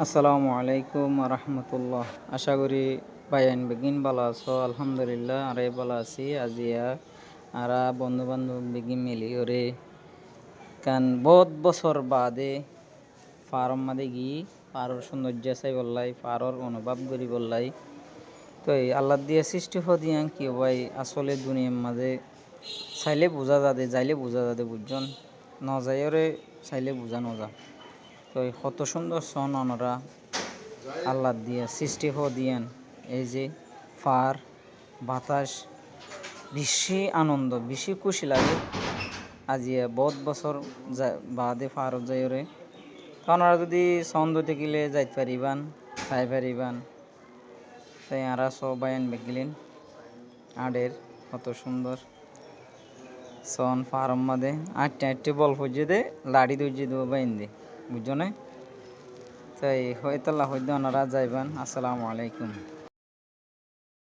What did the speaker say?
আসসালামু আলাইকুম রহমতুল্লাহ। আশা করি বাইন বেগিন ভালো আছো। আলহামদুলিল্লাহ আরে ভালো আছি। আজিয়া আরা বন্ধু বান্ধব বেগিন মিলি ওরে কান বহুত বছর বাদে ফার্ম মাদে গি পারর সৌন্দর্য চাই বললাই, পারর অনুভব করি বললাই। তো এই আল্লাহ দিয়ে সৃষ্টি হদিয়াং কি ভাই আসলে দুনিয়ার মাঝে চাইলে বোঝা যাবে, যাইলে বোঝা যাবে বুঝজন, ন যাইরে চাইলে বোঝা নজা। তো কত সুন্দর সন অনরা আল্লাহ দিয়ে সৃষ্টি দিয়ান। এই যে ফার বাতাস বেশি আনন্দ, বেশি খুশি লাগে। আজিয়া বহুত বছর বাদে ফারত যাইরে ওনারা যদি ছন্দ দেখিলে যাইতে পারিবান, চাই পারিবান। তাই আরা সবাই আনবে গেলেন আডের কত সুন্দর সন ফার্ম মাদে আটটে আটটে বল ফুজিয়ে দে লাড়ি দুজিয়ে দেবো বাইন দে বুঝছো না। তাই হয়তো ওনারা যাইবান। আসসালামু আলাইকুম।